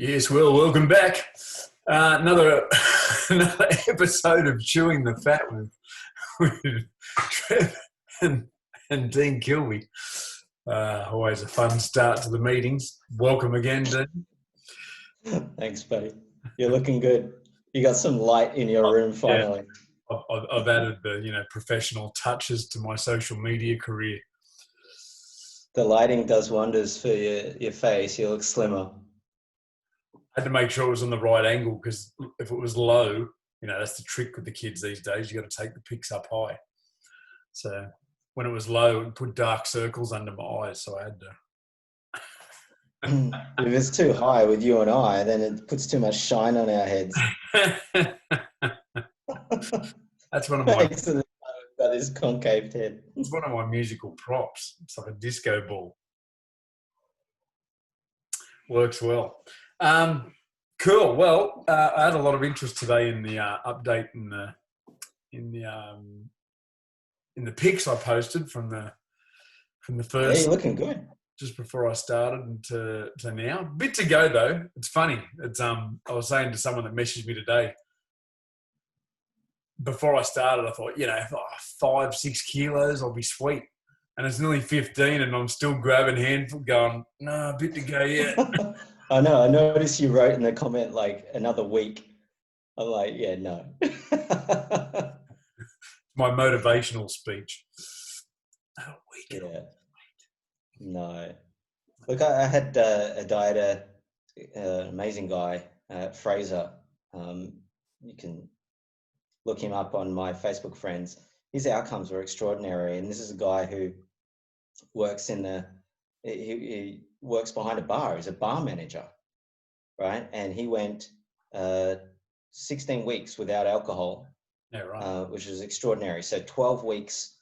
Yes, well, welcome back. Another another episode of Chewing the Fat with Trev and, and Dean Kilby. Always a fun start to the meetings. Welcome again, Dean. Thanks, buddy. You're looking good. You got some light in your room finally. Yeah, I've added the professional touches to my social media career. The lighting does wonders for your face. You look slimmer. I had to make sure it was on the right angle because if it was low, that's the trick with the kids these days. You got to take the pics up high. So when it was low, it put dark circles under my eyes. So I had to. If it's too high with you and I, then it puts too much shine on our heads. That's one of my. Got this concave head. It's one of my musical props. It's like a disco ball. Works well. Cool. Well, I had a lot of interest today in the update in the pics I posted from the first. Yeah, you're looking good. Just before I started and to now. A bit to go though. It's funny. It's I was saying to someone that messaged me today. Before I started, I thought, 5-6 kilos, I'll be sweet. And it's nearly 15 and I'm still grabbing handful going, no, a bit to go yet. I know. I noticed you wrote in the comment, like, another week. I'm like, yeah, no. My motivational speech. Another week. Yeah. No. Look, I had a dieter, amazing guy, Fraser. You can look him up on my Facebook friends. His outcomes were extraordinary. And this is a guy who works he works behind a bar. He's a bar manager, right? And he went 16 weeks without alcohol, yeah, right. Which is extraordinary. So 12 weeks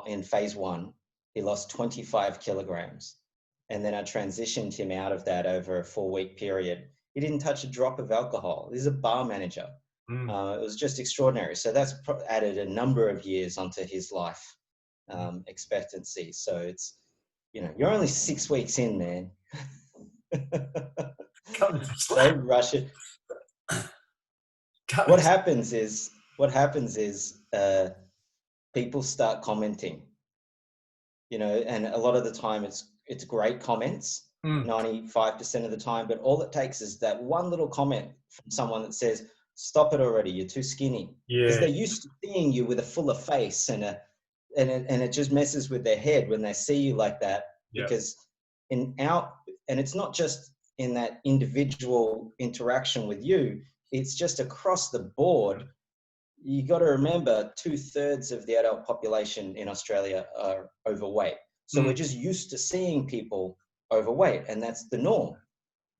in phase 1, he lost 25 kilograms. And then I transitioned him out of that over a 4-week period. He didn't touch a drop of alcohol. He's a bar manager. It was just extraordinary. So that's added a number of years onto his life expectancy. So it's, you're only 6 weeks in, man. Don't rush it. What happens is people start commenting, and a lot of the time it's great comments, 95% of the time, but all it takes is that one little comment from someone that says, stop it already, you're too skinny. Yeah. Because they're used to seeing you with a fuller face and it just messes with their head when they see you like that. Yep. Because and it's not just in that individual interaction with you, it's just across the board. You got to remember 2/3 of the adult population in Australia are overweight. So we're just used to seeing people overweight, and that's the norm.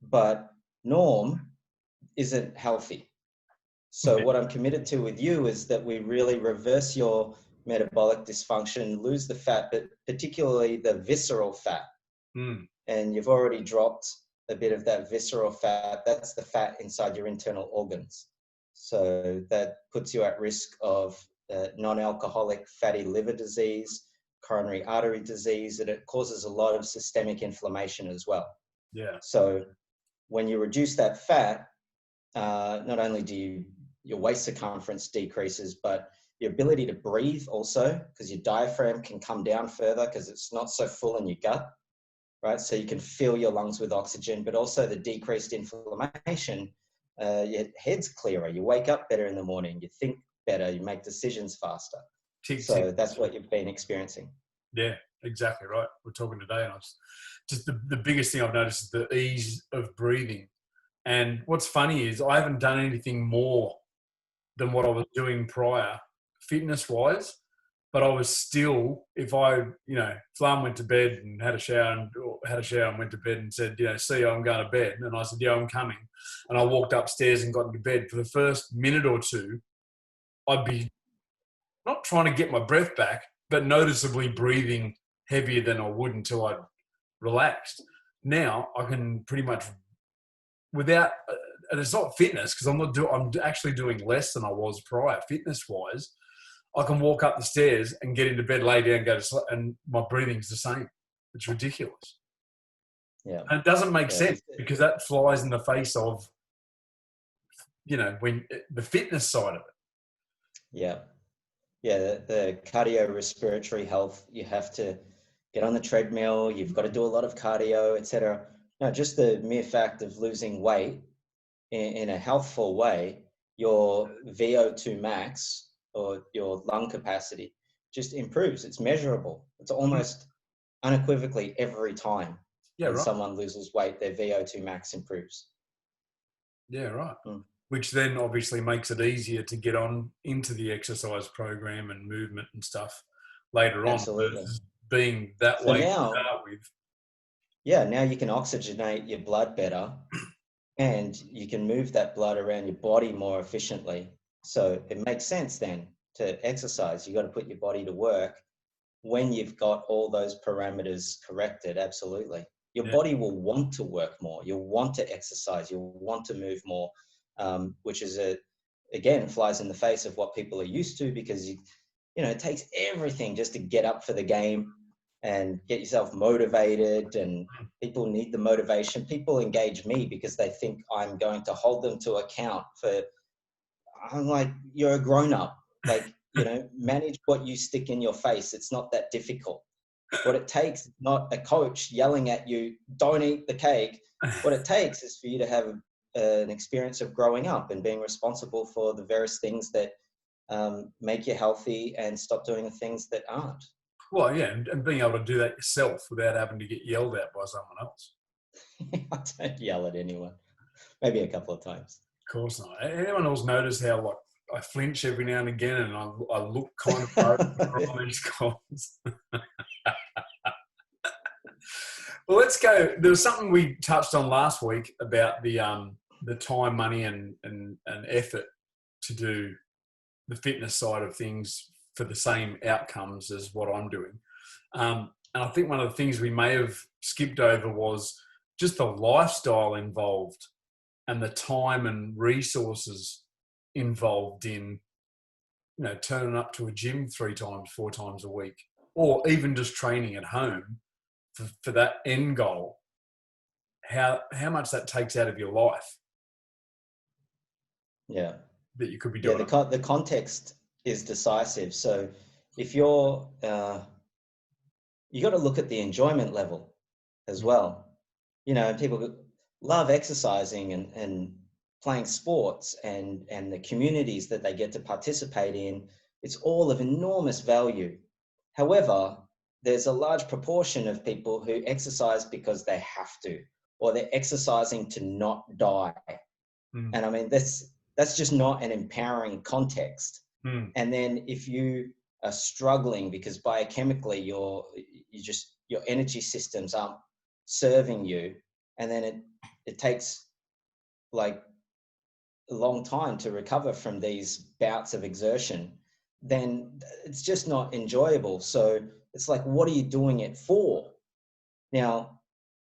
But norm isn't healthy. So what I'm committed to with you is that we really reverse your metabolic dysfunction, lose the fat, but particularly the visceral fat. And you've already dropped a bit of that visceral fat. That's the fat inside your internal organs. So that puts you at risk of non-alcoholic fatty liver disease, coronary artery disease, and it causes a lot of systemic inflammation as well. Yeah. So when you reduce that fat, not only do your waist circumference decreases, but your ability to breathe also, because your diaphragm can come down further because it's not so full in your gut, right? So you can fill your lungs with oxygen, but also the decreased inflammation, your head's clearer, you wake up better in the morning, you think better, you make decisions faster. So that's what you've been experiencing. Yeah, exactly right. We're talking today, and just the biggest thing I've noticed is the ease of breathing. And what's funny is I haven't done anything more than what I was doing prior, fitness-wise, but I was still, if Flam went to bed and had a shower and went to bed and said, see you, I'm going to bed. And I said, yeah, I'm coming. And I walked upstairs and got into bed. For the first minute or two, I'd be not trying to get my breath back, but noticeably breathing heavier than I would until I'd relaxed. Now I can pretty much, without, and it's not fitness because I'm actually doing less than I was prior, fitness-wise. I can walk up the stairs and get into bed, lay down, go to sleep, and my breathing's the same. It's ridiculous. Yeah. And it doesn't make Yeah. sense because that flies in the face of, when the fitness side of it. Yeah. Yeah. The cardiorespiratory health, you have to get on the treadmill, you've got to do a lot of cardio, etc. No, just the mere fact of losing weight in a healthful way, your VO2 max or your lung capacity just improves. It's measurable. It's almost unequivocally every time Yeah, when right. someone loses weight, their VO2 max improves. Yeah, right. Mm. Which then obviously makes it easier to get on into the exercise program and movement and stuff later on Absolutely. versus being that So way to now, start with. yeah, now you can oxygenate your blood better and you can move that blood around your body more efficiently. So it makes sense then to exercise. You got to put your body to work when you've got all those parameters corrected. Absolutely. Your Yeah. body will want to work more. You'll want to exercise. You'll want to move more, which is again, flies in the face of what people are used to because it takes everything just to get up for the game and get yourself motivated, and people need the motivation. People engage me because they think I'm going to hold them to account for, I'm like, you're a grown up, like, manage what you stick in your face. It's not that difficult. What it takes is not a coach yelling at you, don't eat the cake. What it takes is for you to have an experience of growing up and being responsible for the various things that make you healthy and stop doing the things that aren't. Well, yeah, and being able to do that yourself without having to get yelled at by someone else. I don't yell at anyone. Maybe a couple of times. Of course not. Anyone else notice how I flinch every now and again and I look kind of worried on these calls? Well, let's go. There was something we touched on last week about the time, money, and effort to do the fitness side of things for the same outcomes as what I'm doing. And I think one of the things we may have skipped over was just the lifestyle involved and the time and resources involved in, turning up to a gym 3 times, 4 times a week, or even just training at home for that end goal. How much that takes out of your life Yeah. that you could be Yeah. doing. The context is decisive. So if you're, you got to look at the enjoyment level as well. People love exercising and playing sports and the communities that they get to participate in. It's all of enormous value. However, there's a large proportion of people who exercise because they have to, or they're exercising to not die. Mm. And I mean, that's just not an empowering context. Mm. And then if you are struggling because biochemically your energy systems aren't serving you, and then it takes like a long time to recover from these bouts of exertion, then it's just not enjoyable. So it's like, what are you doing it for? Now,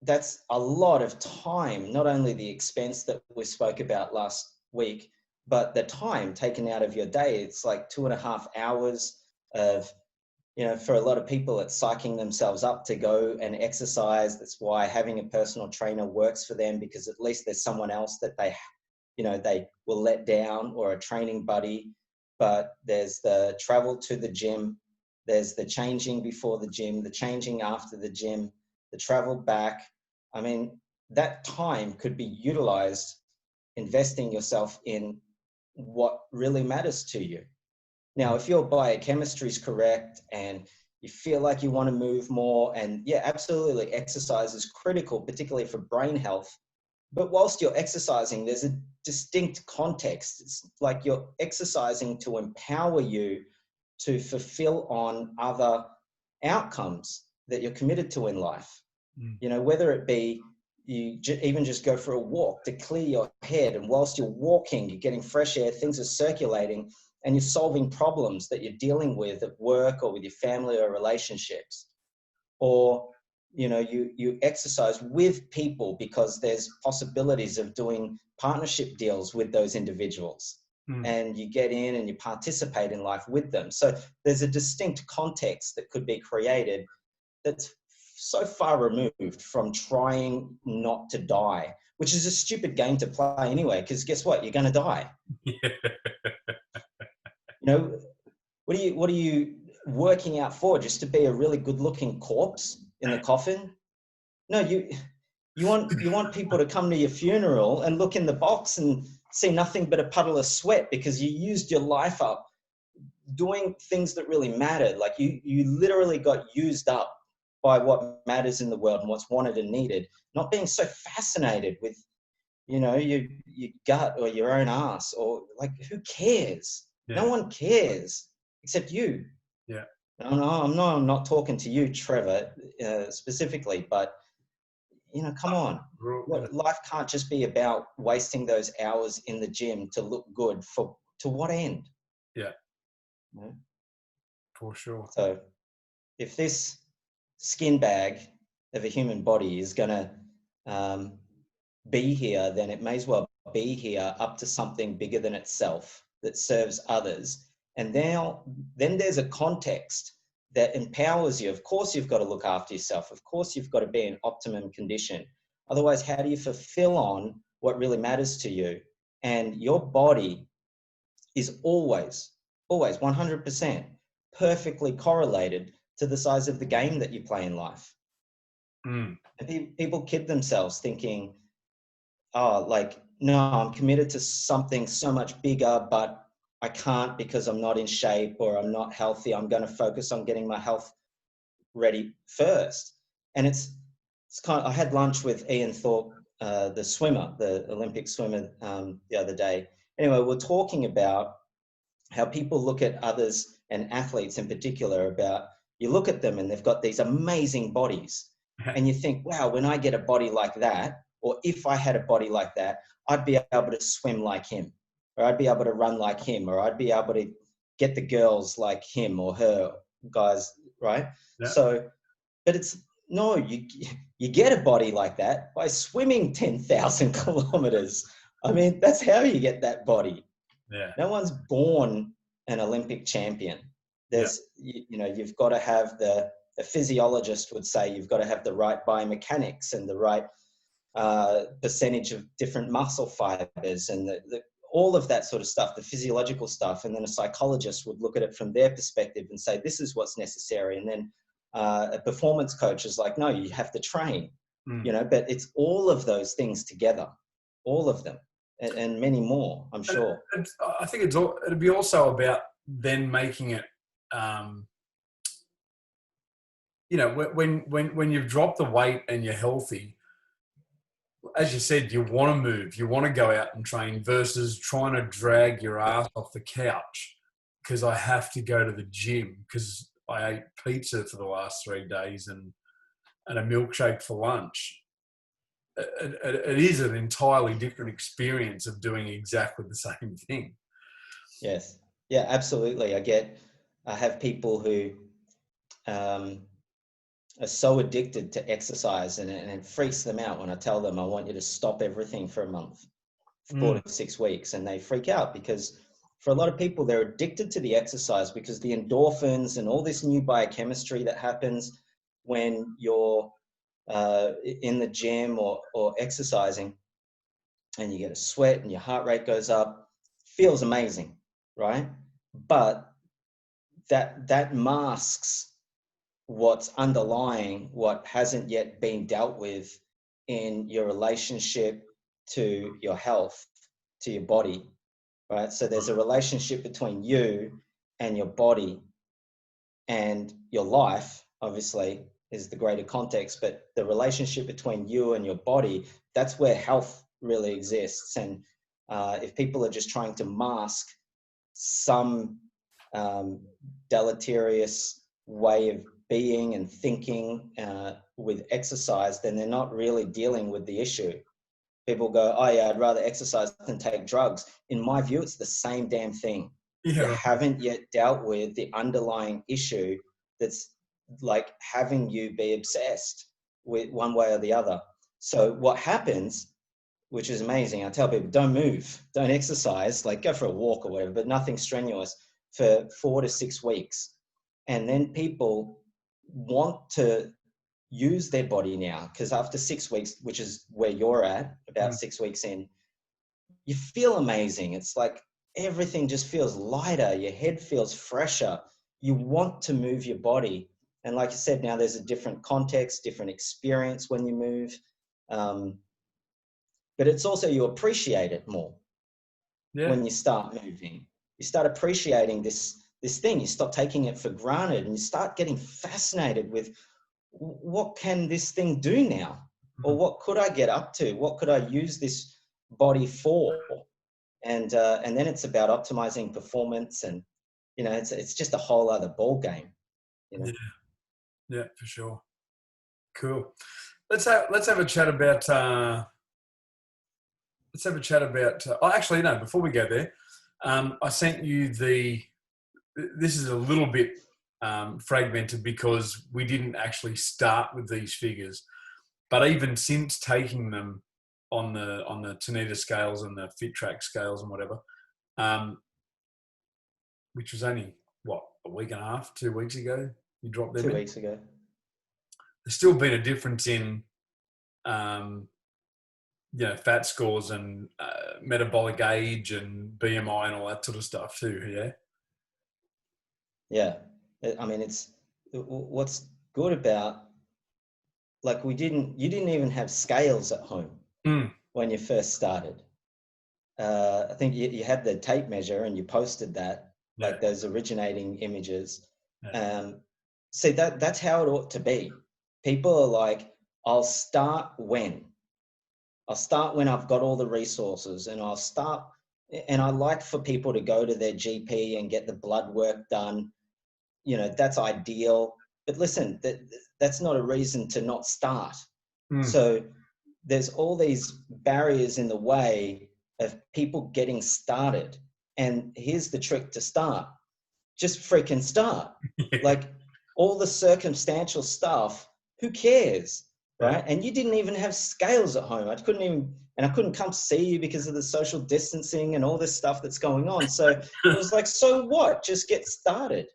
that's a lot of time, not only the expense that we spoke about last week, but the time taken out of your day. It's like 2.5 hours of, for a lot of people, it's psyching themselves up to go and exercise. That's why having a personal trainer works for them, because at least there's someone else that they will let down, or a training buddy. But there's the travel to the gym, there's the changing before the gym, the changing after the gym, the travel back. I mean, that time could be utilized investing yourself in what really matters to you. Now, if your biochemistry is correct and you feel like you want to move more, and yeah, absolutely, exercise is critical, particularly for brain health. But whilst you're exercising, there's a distinct context. It's like you're exercising to empower you to fulfill on other outcomes that you're committed to in life. Whether it be you even just go for a walk to clear your head, and whilst you're walking, you're getting fresh air, things are circulating, and you're solving problems that you're dealing with at work or with your family or relationships. Or you exercise with people because there's possibilities of doing partnership deals with those individuals, and you get in and you participate in life with them. So there's a distinct context that could be created that's so far removed from trying not to die, which is a stupid game to play anyway, because guess what? You're going to die. Yeah. You know, what are you working out for? Just to be a really good looking corpse in the coffin? No, you want people to come to your funeral and look in the box and see nothing but a puddle of sweat because you used your life up doing things that really mattered. Like you literally got used up by what matters in the world and what's wanted and needed, not being so fascinated with, you know, your gut or your own ass, or like, who cares? Yeah. No one cares except you. Yeah. I'm not talking to you, Trevor, specifically, but you know, come on. Life can't just be about wasting those hours in the gym to look good to what end? Yeah. You know? For sure. So if this skin bag of a human body is going to be here, then it may as well be here up to something bigger than itself that serves others. And then there's a context that empowers you. Of course, you've got to look after yourself. Of course, you've got to be in optimum condition. Otherwise, how do you fulfill on what really matters to you? And your body is always 100% perfectly correlated to the size of the game that you play in life. Mm. And people kid themselves thinking, oh, like, no, I'm committed to something so much bigger, but I can't because I'm not in shape or I'm not healthy. I'm going to focus on getting my health ready first. And it's kind of, I had lunch with Ian Thorpe, the swimmer, the Olympic swimmer, the other day. Anyway, we're talking about how people look at others and athletes in particular, about, you look at them and they've got these amazing bodies and you think, wow, when I get a body like that, or if I had a body like that, I'd be able to swim like him, or I'd be able to run like him, or I'd be able to get the girls like him or her, guys, right? Yeah. So, but it's, no, you get a body like that by swimming 10,000 kilometers. I mean, that's how you get that body. Yeah. No one's born an Olympic champion. There's, you know, you've got to have a physiologist would say you've got to have the right biomechanics and the right percentage of different muscle fibers and all of that sort of stuff, the physiological stuff. And then a psychologist would look at it from their perspective and say, this is what's necessary. And then a performance coach is like, no, you have to train, you know, but it's all of those things together, all of them. And many more, I'm sure. I think it'd be also about then making it, you know, when you've dropped the weight and you're healthy, as you said, you want to move, you want to go out and train versus trying to drag your ass off the couch because I have to go to the gym because I ate pizza for the last 3 days and a milkshake for lunch. It is an entirely different experience of doing exactly the same thing. Yes. Yeah, absolutely. I have people who are so addicted to exercise and it freaks them out when I tell them I want you to stop everything for a month, 4 to 6 weeks. And they freak out because for a lot of people, they're addicted to the exercise because the endorphins and all this new biochemistry that happens when you're in the gym or exercising, and you get a sweat and your heart rate goes up, feels amazing, right? But that masks what's underlying, what hasn't yet been dealt with in your relationship to your health, to your body, right? So there's a relationship between you and your body, and your life obviously is the greater context, but the relationship between you and your body, that's where health really exists. And if people are just trying to mask some deleterious way of being and thinking with exercise, then they're not really dealing with the issue. People go, oh yeah, I'd rather exercise than take drugs. In my view, it's the same damn thing. Yeah. You haven't yet dealt with the underlying issue that's like having you be obsessed with one way or the other. So what happens, which is amazing, I tell people, don't move, don't exercise, like go for a walk or whatever, but nothing strenuous for 4 to 6 weeks. And then people want to use their body now, because after 6 weeks, which is where you're at, about 6 weeks in, you feel amazing. It's like everything just feels lighter. Your head feels fresher. You want to move your body. And like you said, now there's a different context, different experience when you move. But it's also, you appreciate it more when you start moving. You start appreciating this thing. You stop taking it for granted, and you start getting fascinated with, what can this thing do now? Or what could I get up to? What could I use this body for? And then it's about optimizing performance, and it's just a whole other ball game. Yeah, for sure. Cool. Let's have a chat about. Oh, actually, no. Before we go there, I sent you the. This is a little bit fragmented because we didn't actually start with these figures, but even since taking them on the Tanita scales and the Fit Track scales and whatever, which was only a week and a half, 2 weeks ago, you dropped them 2 weeks ago. There's still been a difference in fat scores and metabolic age and BMI and all that sort of stuff too. Yeah. I mean, it's what's good about, like, you didn't even have scales at home when you first started. I think you had the tape measure and you posted that, like those originating images. See, that's how it ought to be. People are like, I'll start when I've got all the resources, and I like for people to go to their GP and get the blood work done. That's ideal. But listen, that's not a reason to not start. So there's all these barriers in the way of people getting started. And here's the trick to start. Just freaking start. Like, all the circumstantial stuff, who cares? Right? And you didn't even have scales at home. I couldn't come see you because of the social distancing and all this stuff that's going on. So it was like, so what? Just get started.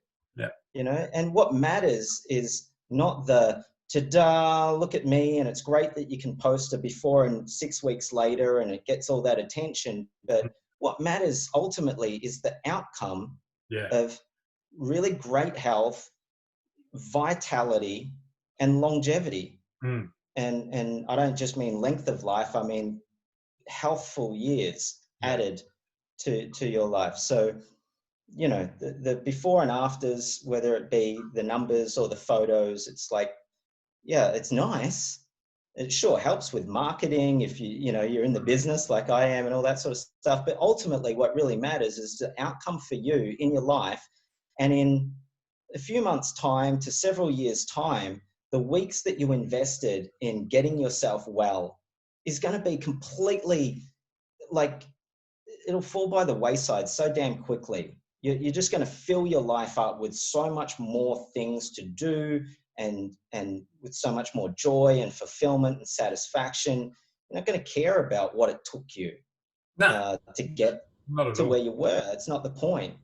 And what matters is not the ta-da, look at me, and it's great that you can post a before and 6 weeks later and it gets all that attention. But what matters ultimately is the outcome of really great health, vitality, and longevity. And I don't just mean length of life, I mean healthful years added to your life. So, the before and afters, whether it be the numbers or the photos, it's like, it's nice. It sure helps with marketing if you're in the business like I am and all that sort of stuff. But ultimately, what really matters is the outcome for you in your life. And in a few months' time to several years' time, the weeks that you invested in getting yourself well is going to be completely, like, it'll fall by the wayside so damn quickly. You're just going to fill your life up with so much more things to do, and with so much more joy and fulfillment and satisfaction. You're not going to care about what it took you to get to where you were. It's not the point,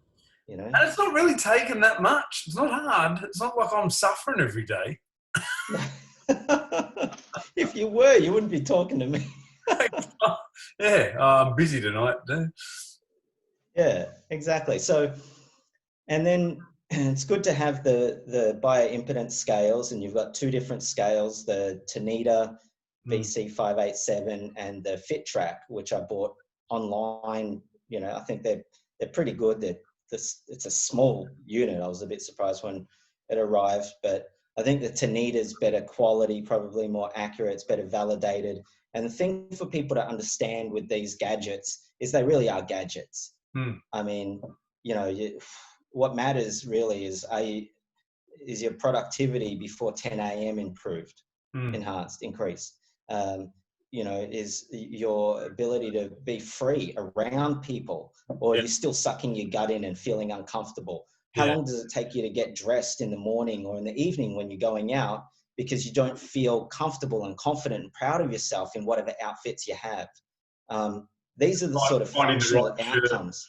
And it's not really taken that much. It's not hard. It's not like I'm suffering every day. If you were, you wouldn't be talking to me. I'm busy tonight. Yeah, exactly. So, and then it's good to have the bioimpedance scales, and you've got two different scales, the Tanita VC587 and the Fit Track, which I bought online. I think they're pretty good. It's a small unit. I was a bit surprised when it arrived, but I think the Tanita is better quality, probably more accurate, it's better validated. And the thing for people to understand with these gadgets is they really are gadgets. I mean, what matters really is your productivity before 10 a.m. improved, enhanced, increased. Is your ability to be free around people, or are you still sucking your gut in and feeling uncomfortable? How long does it take you to get dressed in the morning or in the evening when you're going out because you don't feel comfortable and confident and proud of yourself in whatever outfits you have? These are the sort of functional outcomes.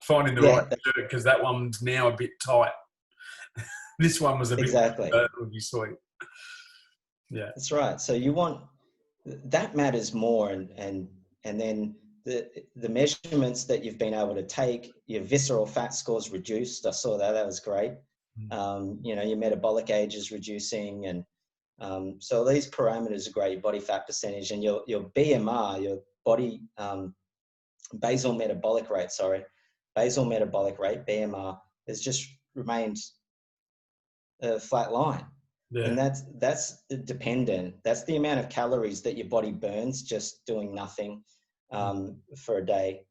Finding the right shirt, because that one's now a bit tight. This one was a bit exactly. Would be sweet. Yeah. That's right. So you want, that matters more, and then the measurements that you've been able to take, your visceral fat scores reduced. I saw that was great. You know, your metabolic age is reducing, and so these parameters are great. Your body fat percentage and your BMR, your body basal metabolic rate, BMR, has just remained a flat line. Yeah. And that's dependent. That's the amount of calories that your body burns just doing nothing for a day.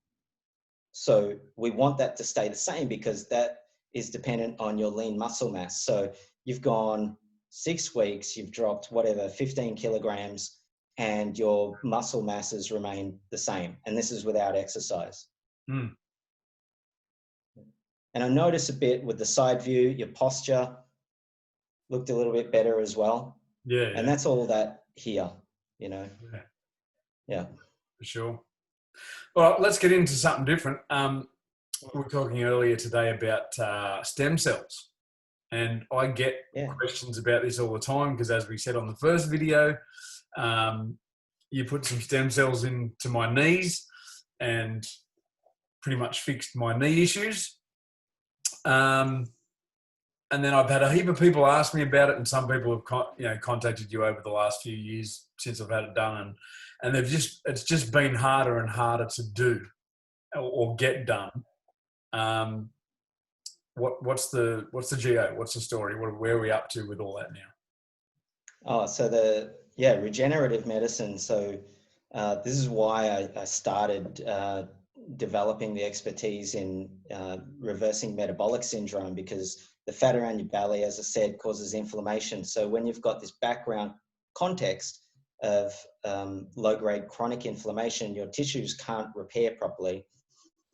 So we want that to stay the same, because that is dependent on your lean muscle mass. So you've gone 6 weeks, you've dropped whatever, 15 kilograms, and your muscle masses remain the same. And this is without exercise. Mm. And I notice a bit with the side view, your posture looked a little bit better as well. Yeah. And that's all that here, you know. Yeah. For sure. Well, let's get into something different. We were talking earlier today about stem cells, and I get questions about this all the time, because as we said on the first video, you put some stem cells into my knees and pretty much fixed my knee issues. And then I've had a heap of people ask me about it, and some people have contacted you over the last few years since I've had it done, and it's just been harder and harder to do or get done. What's the GO? What's the story? Where are we up to with all that now? Oh, so regenerative medicine. So this is why I started developing the expertise in reversing metabolic syndrome, because the fat around your belly, as I said, causes inflammation. So when you've got this background context of low-grade chronic inflammation, your tissues can't repair properly.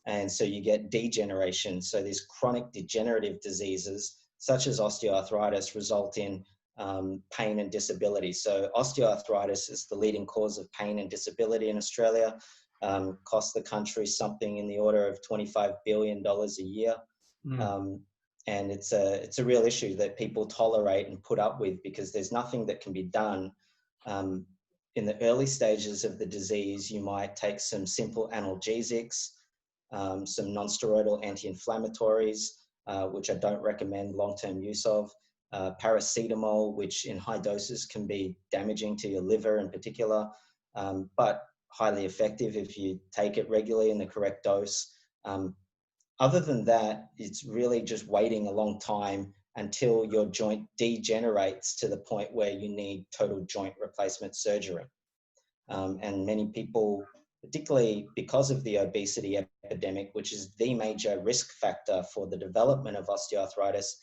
And so you get degeneration. So these chronic degenerative diseases, such as osteoarthritis, result in pain and disability. So osteoarthritis is the leading cause of pain and disability in Australia. Costs the country something in the order of $25 billion a year. And it's a real issue that people tolerate and put up with, because there's nothing that can be done. In the early stages of the disease, you might take some simple analgesics, some non-steroidal anti-inflammatories, which I don't recommend long-term use of. Paracetamol, which in high doses can be damaging to your liver in particular, but highly effective if you take it regularly in the correct dose. Other than that, it's really just waiting a long time until your joint degenerates to the point where you need total joint replacement surgery. And many people, particularly because of the obesity epidemic, which is the major risk factor for the development of osteoarthritis,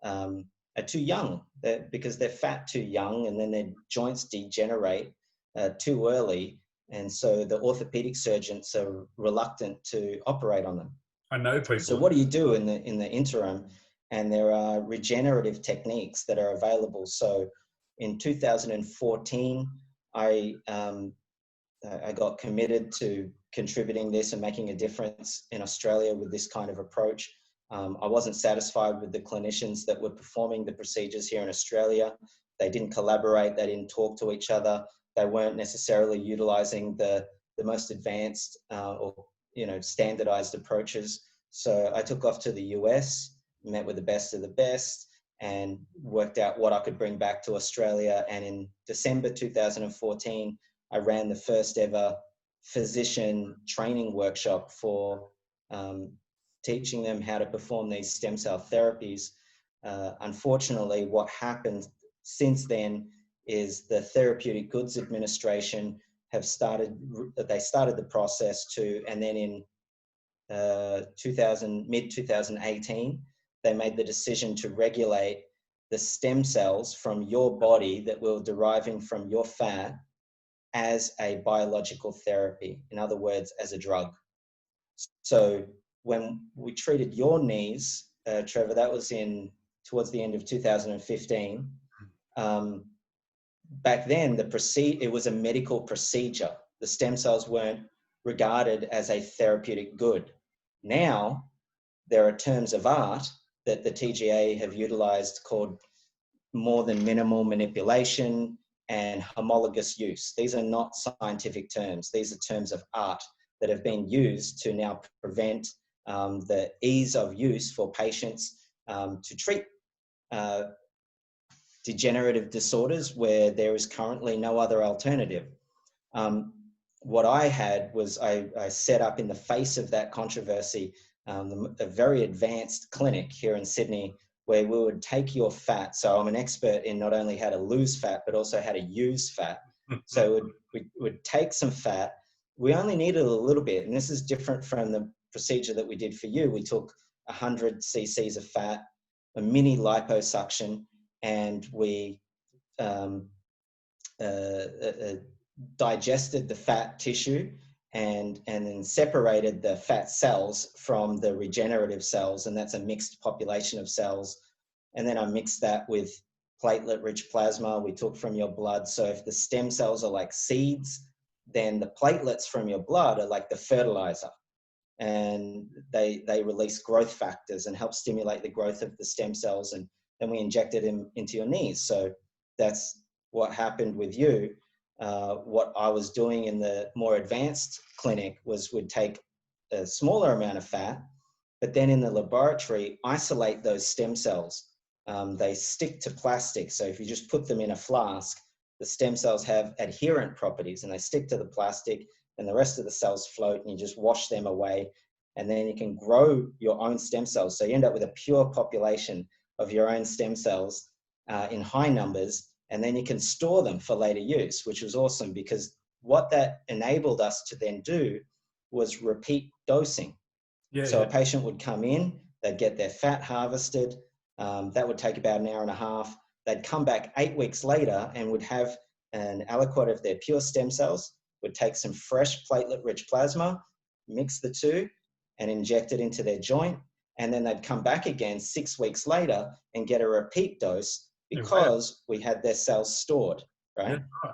are too young, because they're fat too young, and then their joints degenerate too early. And so the orthopedic surgeons are reluctant to operate on them. I know people. So what do you do in the interim? And there are regenerative techniques that are available. So in 2014, I got committed to contributing this and making a difference in Australia with this kind of approach. I wasn't satisfied with the clinicians that were performing the procedures here in Australia. They didn't collaborate, they didn't talk to each other. They weren't necessarily utilizing the most advanced or standardized approaches. So I took off to the US, met with the best of the best, and worked out what I could bring back to Australia. And in December 2014, I ran the first ever physician training workshop for teaching them how to perform these stem cell therapies. Unfortunately, what happened since then is the Therapeutic Goods Administration started the process and then in mid-2018, they made the decision to regulate the stem cells from your body that were deriving from your fat as a biological therapy. In other words, as a drug. So when we treated your knees, Trevor, that was towards the end of 2015. Back then, it was a medical procedure. The stem cells weren't regarded as a therapeutic good. Now, there are terms of art that the TGA have utilized called more than minimal manipulation, and homologous use. These are not scientific terms. These are terms of art that have been used to now prevent the ease of use for patients to treat degenerative disorders where there is currently no other alternative. What I had was I set up, in the face of that controversy, a very advanced clinic here in Sydney where we would take your fat. So I'm an expert in not only how to lose fat, but also how to use fat. So we would take some fat. We only needed a little bit, and this is different from the procedure that we did for you. We took 100 cc's of fat, a mini liposuction, and we digested the fat tissue and then separated the fat cells from the regenerative cells, and that's a mixed population of cells. And then I mixed that with platelet-rich plasma we took from your blood. So if the stem cells are like seeds, then the platelets from your blood are like the fertilizer, and they release growth factors and help stimulate the growth of the stem cells, and then we injected them into your knees. So that's what happened with you. What I was doing in the more advanced clinic was we'd take a smaller amount of fat, but then in the laboratory, isolate those stem cells. They stick to plastic. So if you just put them in a flask, the stem cells have adherent properties and they stick to the plastic, and the rest of the cells float, and you just wash them away. And then you can grow your own stem cells. So you end up with a pure population of your own stem cells in high numbers. And then you can store them for later use, which was awesome, because what that enabled us to then do was repeat dosing. So a patient would come in, they'd get their fat harvested. That would take about an hour and a half. They'd come back 8 weeks later and would have an aliquot of their pure stem cells, would take some fresh platelet-rich plasma, mix the two, and inject it into their joint. And then they'd come back again 6 weeks later and get a repeat dose, because we had their cells stored, right? Yeah.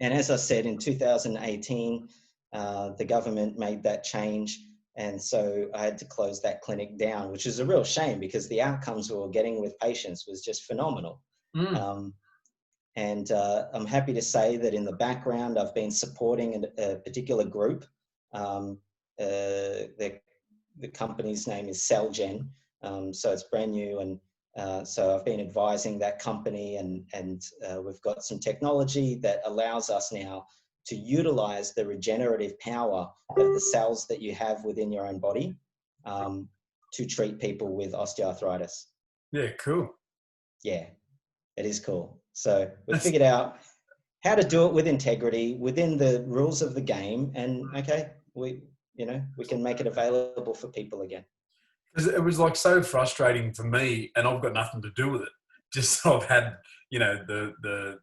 And as I said, in 2018, the government made that change. And so I had to close that clinic down, which is a real shame, because the outcomes we were getting with patients was just phenomenal. I'm happy to say that in the background, I've been supporting a particular group. The company's name is Cellgen. So it's brand new, and so I've been advising that company, and we've got some technology that allows us now to utilize the regenerative power of the cells that you have within your own body to treat people with osteoarthritis. Yeah, cool. Yeah, it is cool. So we've figured out how to do it with integrity, within the rules of the game, and okay, we can make it available for people again. Because it was like so frustrating for me, and I've got nothing to do with it. Just I've had, the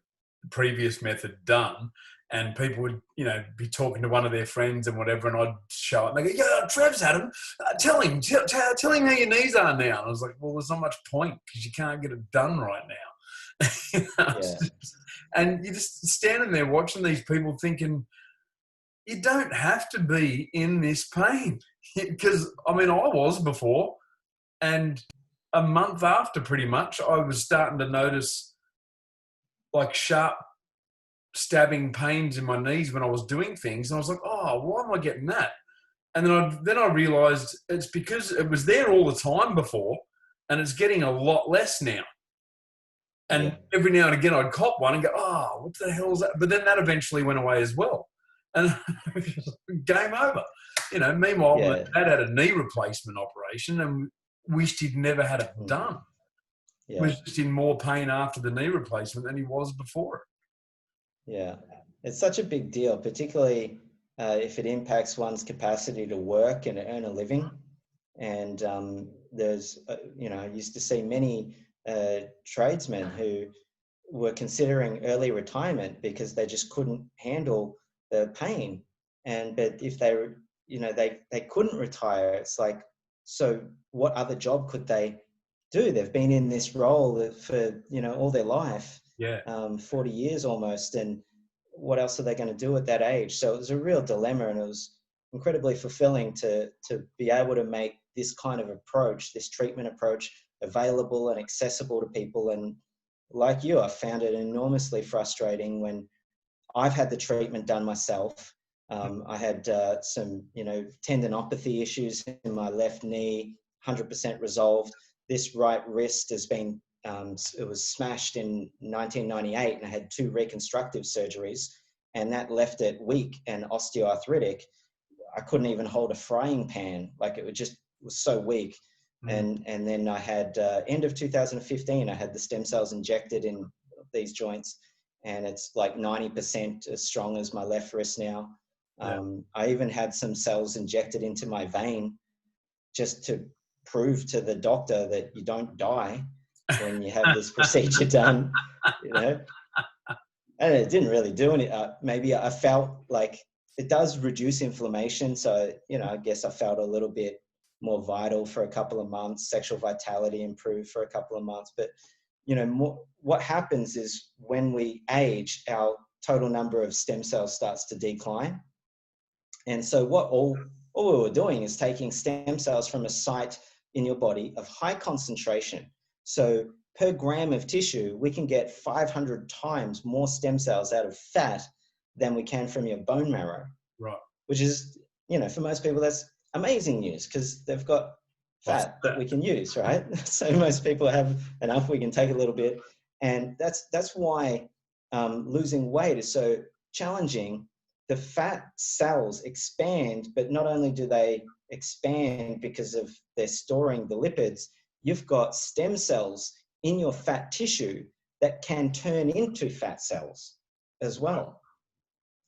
previous method done, and people would, be talking to one of their friends and whatever, and I'd show up and they go, "Yeah, Trev's had him. Tell him how your knees are now." And I was like, "Well, there's not much point, because you can't get it done right now." And you're just standing there watching these people thinking, you don't have to be in this pain. Because, I was before, and a month after, pretty much, I was starting to notice like sharp stabbing pains in my knees when I was doing things. And I was like, oh, why am I getting that? And then I realized it's because it was there all the time before, and it's getting a lot less now. And every now and again I'd cop one and go, oh, what the hell is that? But then that eventually went away as well. And game over. Meanwhile, my dad had a knee replacement operation and wished he'd never had it done. Yeah. Was just in more pain after the knee replacement than he was before it. Yeah. It's such a big deal, particularly if it impacts one's capacity to work and earn a living. And there's, I used to see many tradesmen who were considering early retirement because they just couldn't handle the pain. But if they were, they couldn't retire, it's like, so what other job could they do? They've been in this role for, all their life, 40 years almost. And what else are they going to do at that age? So it was a real dilemma, and it was incredibly fulfilling to be able to make this kind of approach, this treatment approach, available and accessible to people. And like you, I found it enormously frustrating when I've had the treatment done myself. I had some, tendinopathy issues in my left knee, 100% resolved. This right wrist has been, it was smashed in 1998, and I had 2 reconstructive surgeries, and that left it weak and osteoarthritic. I couldn't even hold a frying pan. Like, it was so weak. And then I had, end of 2015, I had the stem cells injected in these joints, and it's like 90% as strong as my left wrist now. I even had some cells injected into my vein just to prove to the doctor that you don't die when you have this procedure done, And it didn't really do any. Maybe I felt like it does reduce inflammation. So, I guess I felt a little bit more vital for a couple of months. Sexual vitality improved for a couple of months. But, what happens is when we age, our total number of stem cells starts to decline. And so what all we were doing is taking stem cells from a site in your body of high concentration. So per gram of tissue, we can get 500 times more stem cells out of fat than we can from your bone marrow. Right. Which is, for most people, that's amazing news, because they've got fat that we can use, right? So most people have enough, we can take a little bit. And that's why losing weight is so challenging. The fat cells expand, but not only do they expand because of they're storing the lipids, you've got stem cells in your fat tissue that can turn into fat cells as well.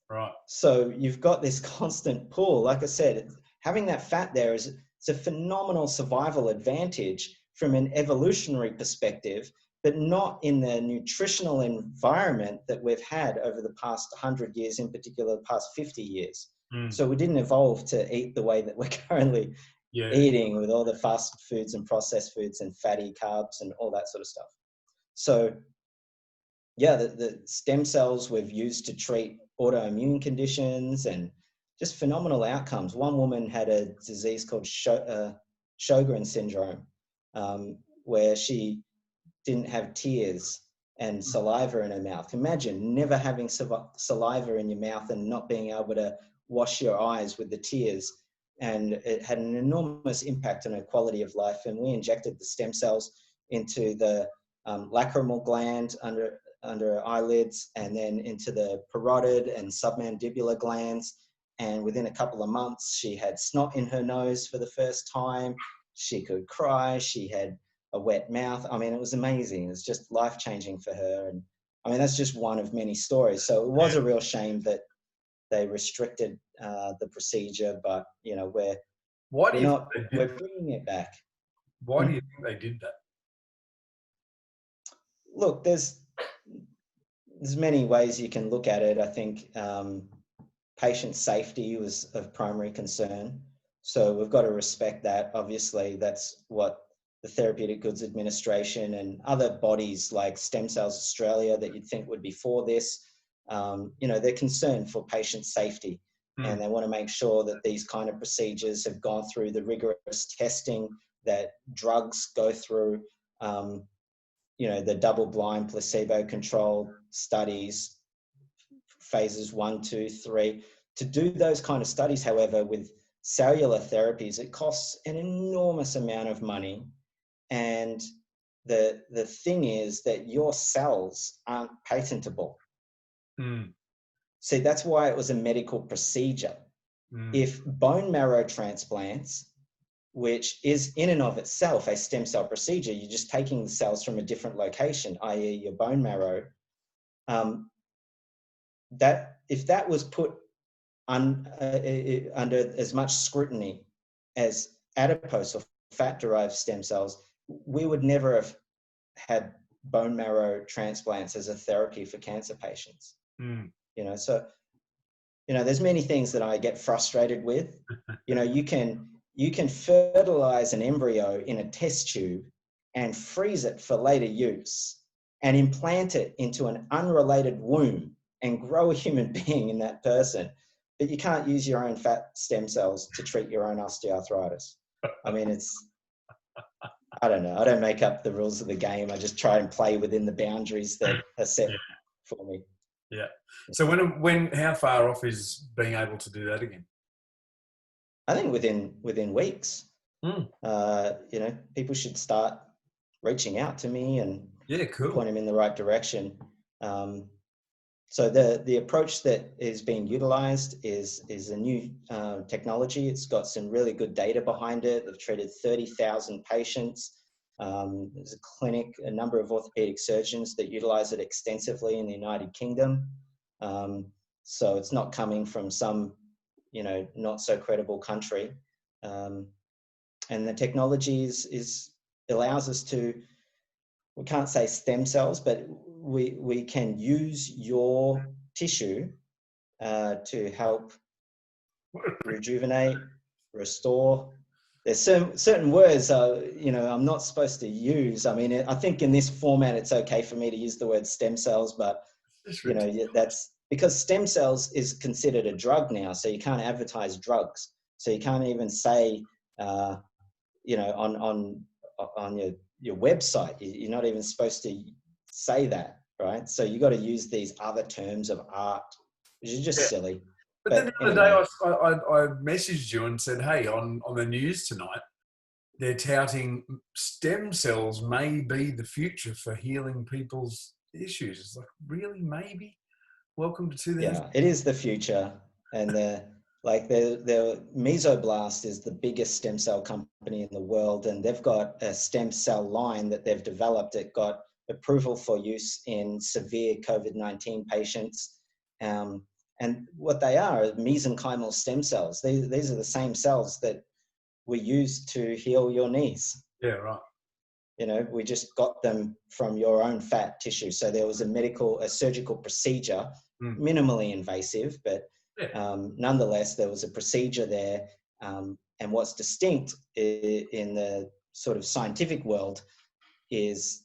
Right. So you've got this constant pull. Like I said, having that fat there it's a phenomenal survival advantage from an evolutionary perspective, but not in the nutritional environment that we've had over the past 100 years, in particular, the past 50 years. So we didn't evolve to eat the way that we're currently eating, with all the fast foods and processed foods and fatty carbs and all that sort of stuff. So yeah, the stem cells we've used to treat autoimmune conditions and just phenomenal outcomes. One woman had a disease called Sjogren syndrome, where she didn't have tears and saliva in her mouth. Imagine never having saliva in your mouth and not being able to wash your eyes with the tears. And it had an enormous impact on her quality of life. And we injected the stem cells into the lacrimal gland under her eyelids, and then into the parotid and submandibular glands. And within a couple of months, she had snot in her nose for the first time. She could cry. She had a wet mouth. I mean, it was amazing. It was just life-changing for her. And I mean, that's just one of many stories. So it was a real shame that they restricted the procedure, but we're bringing it back. Why do you think they did that? Look, there's many ways you can look at it. I think patient safety was of primary concern. So we've got to respect that. Obviously, that's what the Therapeutic Goods Administration and other bodies like Stem Cells Australia that you'd think would be for this, they're concerned for patient safety. And they want to make sure that these kind of procedures have gone through the rigorous testing that drugs go through, the double-blind placebo-controlled studies, phases 1, 2, 3. To do those kind of studies, however, with cellular therapies, it costs an enormous amount of money. And the thing is that your cells aren't patentable. See, that's why it was a medical procedure. If bone marrow transplants, which is in and of itself a stem cell procedure, you're just taking the cells from a different location, i.e. your bone marrow, that if that was put under as much scrutiny as adipose or fat-derived stem cells, we would never have had bone marrow transplants as a therapy for cancer patients. So there's many things that I get frustrated with. You can fertilize an embryo in a test tube and freeze it for later use and implant it into an unrelated womb and grow a human being in that person. But you can't use your own fat stem cells to treat your own osteoarthritis. I mean, I don't know. I don't make up the rules of the game. I just try and play within the boundaries that are set for me. Yeah. So how far off is being able to do that again? I think within weeks. People should start reaching out to me and point them in the right direction. So the approach that is being utilized is a new technology. It's got some really good data behind it. They've treated 30,000 patients. There's a number of orthopedic surgeons that utilize it extensively in the United Kingdom. So it's not coming from some, not so credible country. And the technology allows us to, we can't say stem cells, but we can use your tissue to help rejuvenate, restore. There's certain words, I'm not supposed to use. I mean, I think in this format, it's okay for me to use the word stem cells, but that's because stem cells is considered a drug now. So you can't advertise drugs. So you can't even say, on your website, you're not even supposed to say that, right? So you got to use these other terms of art, which is just silly. But then the other day I messaged you and said, hey, on the news tonight, they're touting stem cells may be the future for healing people's issues. It's like, really, maybe? Welcome to 2000. Yeah, it is the future. And the Mesoblast is the biggest stem cell company in the world, and they've got a stem cell line that they've developed. It got approval for use in severe COVID-19 patients. And what they are mesenchymal stem cells. These are the same cells that we use to heal your knees. Yeah, right. We just got them from your own fat tissue. So there was a surgical procedure, minimally invasive, but nonetheless, there was a procedure there. And what's distinct in the sort of scientific world is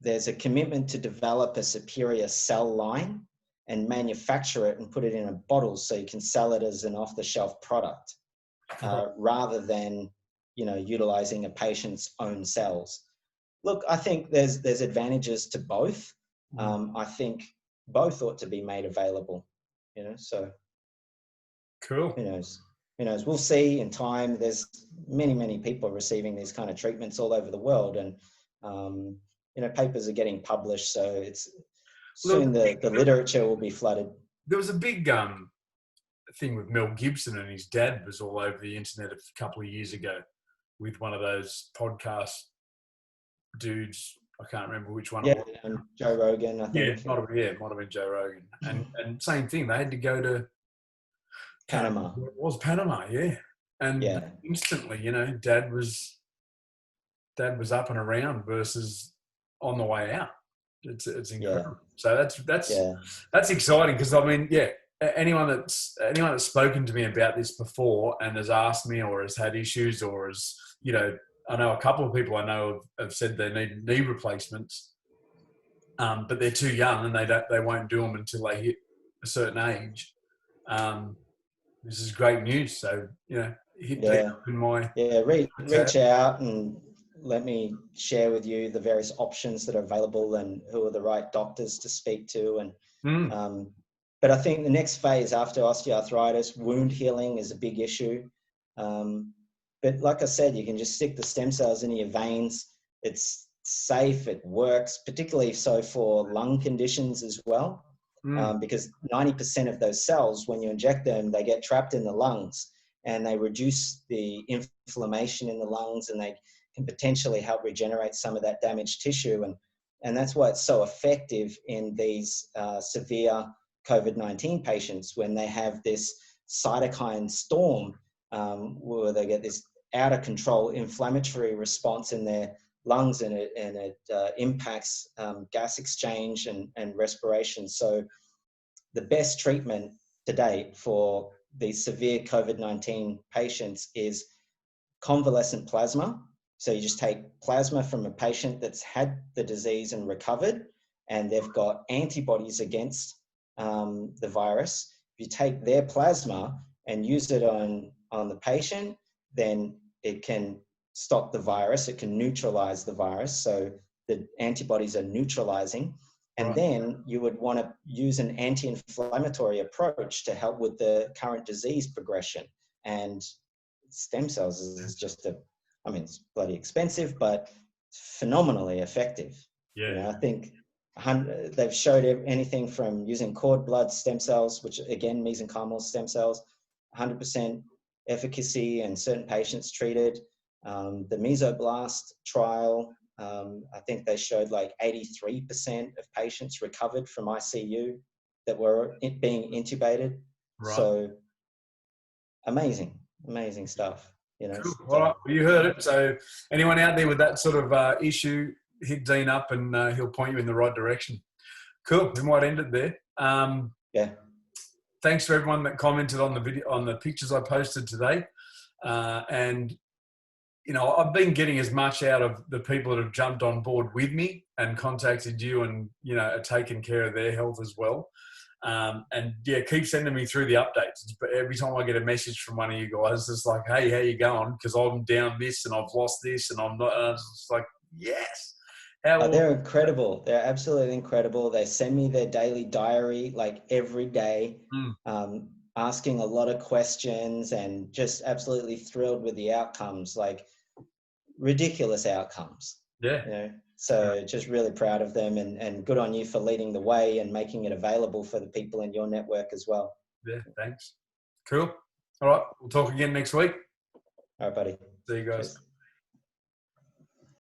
there's a commitment to develop a superior cell line and manufacture it and put it in a bottle so you can sell it as an off-the-shelf product, rather than utilizing a patient's own cells. Look, I think there's advantages to both. I think both ought to be made available. So cool. Who knows? We'll see in time. There's many people receiving these kind of treatments all over the world, and papers are getting published. So it's soon the literature will be flooded. There was a big thing with Mel Gibson, and his dad was all over the internet a couple of years ago with one of those podcast dudes. I can't remember which one it was. Joe Rogan, I think. Yeah, it might have been Joe Rogan. And same thing, they had to go to Panama. It was Panama, yeah. And instantly, Dad was up and around versus on the way out. It's incredible. So that's exciting, because I mean, anyone that's spoken to me about this before and has asked me or has had issues or has, I know a couple of people I know have said they need knee replacements, but they're too young and they won't do them until they hit a certain age. This is great news. So, hit up in my... reach out and let me share with you the various options that are available and who are the right doctors to speak to. And but I think the next phase after osteoarthritis, wound healing is a big issue. But like I said, you can just stick the stem cells in your veins. It's safe, it works, particularly so for lung conditions as well. Because 90% of those cells, when you inject them, they get trapped in the lungs and they reduce the inflammation in the lungs, and they can potentially help regenerate some of that damaged tissue. And that's why it's so effective in these severe COVID-19 patients when they have this cytokine storm, where they get this out of control inflammatory response in their lungs, and it impacts gas exchange and respiration. So the best treatment to date for these severe COVID-19 patients is convalescent plasma. So you just take plasma from a patient that's had the disease and recovered, and they've got antibodies against the virus. If you take their plasma and use it on the patient, then it can stop the virus. It can neutralize the virus. So the antibodies are neutralizing. And then you would want to use an anti-inflammatory approach to help with the current disease progression. And stem cells is just I mean, it's bloody expensive, but phenomenally effective. Yeah. You know, I think they've showed anything from using cord blood stem cells, which again, mesenchymal stem cells, 100% efficacy in certain patients treated. The Mesoblast trial, I think they showed like 83% of patients recovered from ICU that were being intubated. Right. So amazing stuff. You know, cool. All right, well, you heard it. So anyone out there with that sort of issue, hit Dean up and he'll point you in the right direction. Cool. We might end it there. Yeah. Thanks to everyone that commented on the video, on the pictures I posted today. And, you know, I've been getting as much out of the people that have jumped on board with me and contacted you and, you know, are taking care of their health as well. And yeah, keep sending me through the updates. But every time I get a message from one of you guys, it's like, hey, how you going? Because I'm down this and I've lost this and I'm not. And it's like, yes. They're incredible. They're absolutely incredible. They send me their daily diary like every day, asking a lot of questions and just absolutely thrilled with the outcomes, like ridiculous outcomes. Yeah. You know? So just really proud of them and good on you for leading the way and making it available for the people in your network as well. Yeah, thanks. Cool. All right, we'll talk again next week. All right, buddy. See you guys. Cheers.